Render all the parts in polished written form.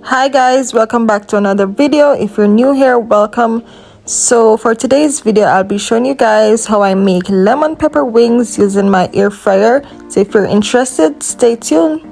Hi guys, welcome back to another video. If you're new here, welcome. So for today's video, I'll be showing you guys how I make lemon pepper wings using my air fryer. So if you're interested, stay tuned.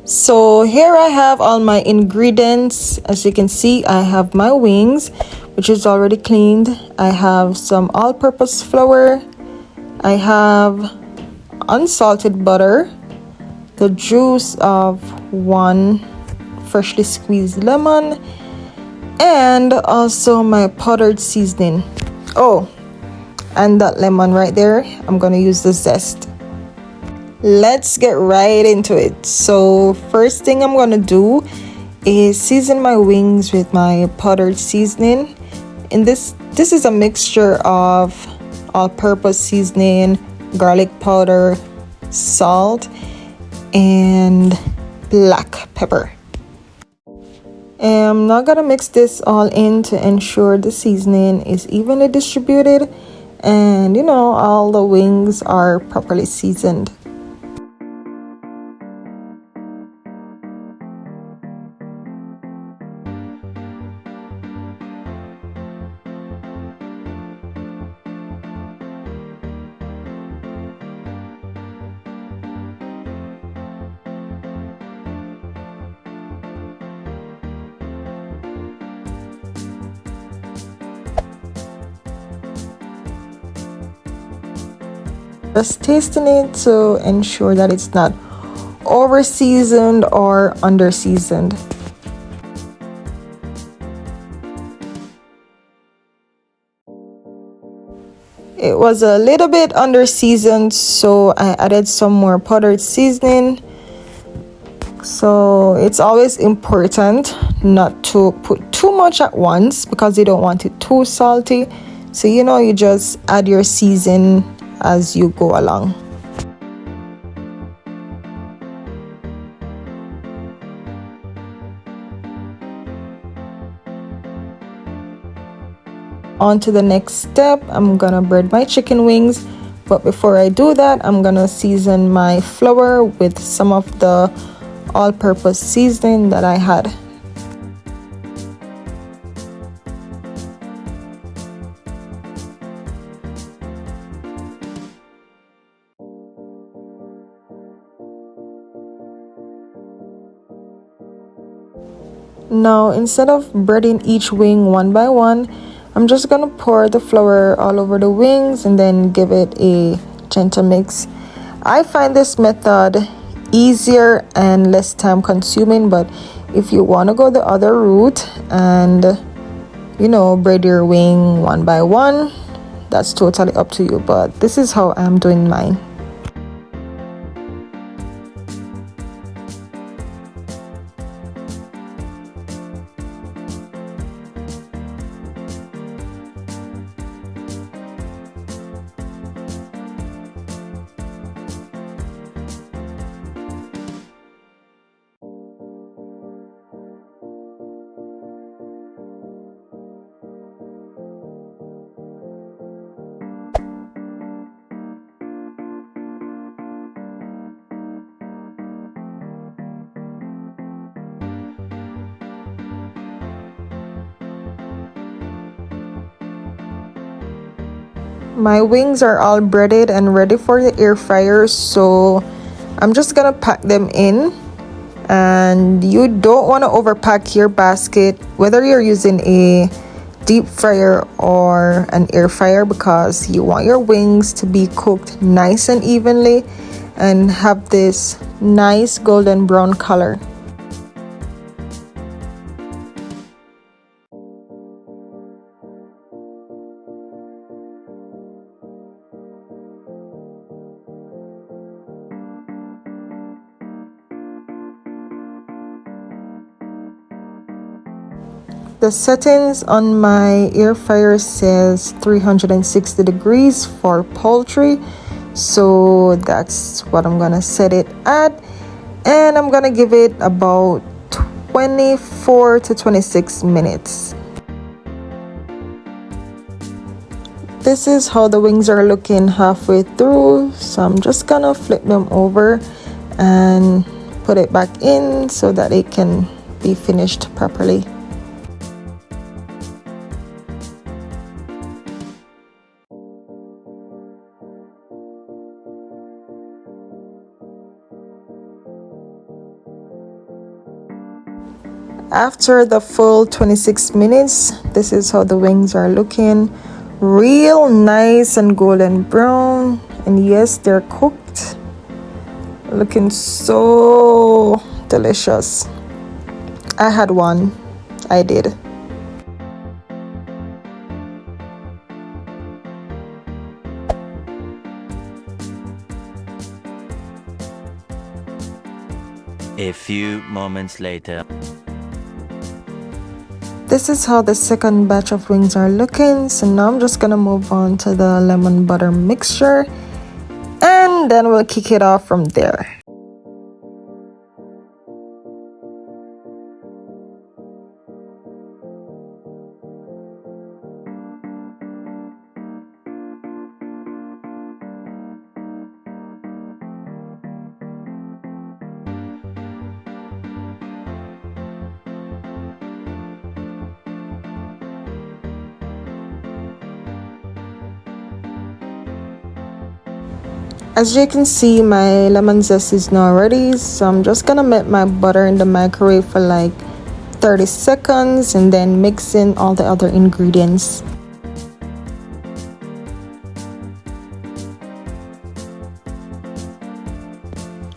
So here I have all my ingredients. As you can see, I have my wings, which is already cleaned. I have some all-purpose flour. I have unsalted butter, the juice of one freshly squeezed lemon, and also my powdered seasoning. Oh, and that lemon right there, I'm gonna use the zest. Let's get right into it. So first thing I'm gonna do is season my wings with my powdered seasoning. In this is a mixture of all-purpose seasoning, garlic powder, salt, and black pepper. I'm now gonna mix this all in to ensure the seasoning is evenly distributed and all the wings are properly seasoned. Just tasting it to ensure that it's not over seasoned or under seasoned. It was a little bit under seasoned, so I added some more powdered seasoning. So it's always important not to put too much at once because you don't want it too salty. So you just add your season as you go along. On to the next step, I'm gonna bread my chicken wings, but before I do that, I'm gonna season my flour with some of the all-purpose seasoning that I had. Now, instead of breading each wing one by one, I'm just gonna pour the flour all over the wings and then give it a gentle mix. I find this method easier and less time consuming, but if you want to go the other route and bread your wing one by one, that's totally up to you, but this is how I'm doing mine. My wings are all breaded and ready for the air fryer, so I'm just gonna pack them in. And you don't want to overpack your basket, whether you're using a deep fryer or an air fryer, because you want your wings to be cooked nice and evenly and have this nice golden brown color. The settings on my air fryer says 360 degrees for poultry, so that's what I'm gonna set it at, and I'm gonna give it about 24 to 26 minutes. This is how the wings are looking halfway through, so I'm just gonna flip them over and put it back in so that it can be finished properly. After the full 26 minutes, this is how the wings are looking. Real nice and golden brown, and yes, they're cooked. Looking so delicious. I had one. I did. A few moments later. This is how the second batch of wings are looking. So now I'm just gonna move on to the lemon butter mixture, and then we'll kick it off from there. As you can see, my lemon zest is now ready, so I'm just gonna melt my butter in the microwave for like 30 seconds and then mix in all the other ingredients.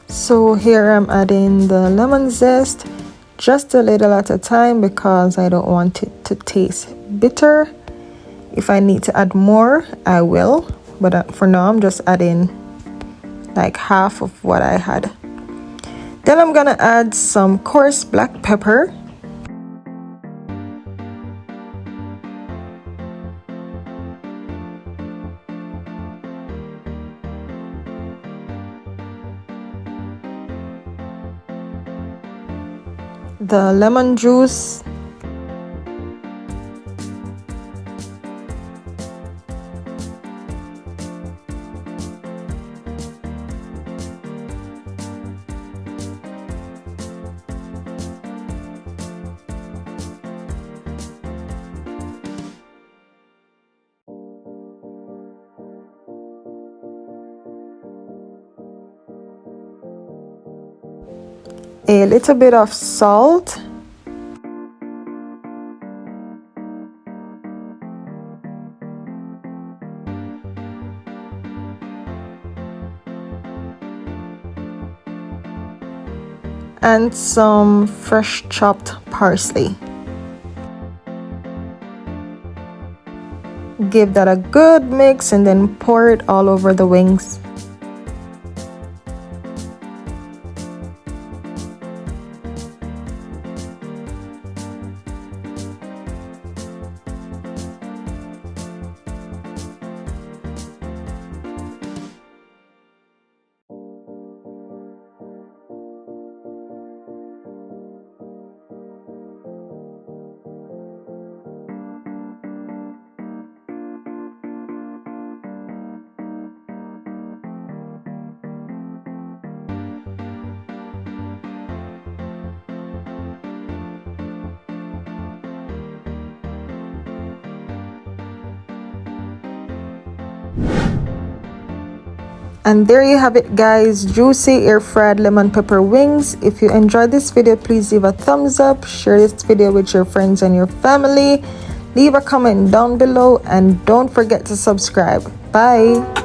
So here I'm adding the lemon zest, just a little at a time because I don't want it to taste bitter. If I need to add more, I will, but for now I'm just adding like half of what I had. Then I'm gonna add some coarse black pepper, the lemon juice, a little bit of salt, and some fresh chopped parsley. Give that a good mix and then pour it all over the wings. And there you have it, guys, juicy air fried lemon pepper wings. If you enjoyed this video, please leave a thumbs up, share this video with your friends and your family, leave a comment down below, and don't forget to subscribe. Bye.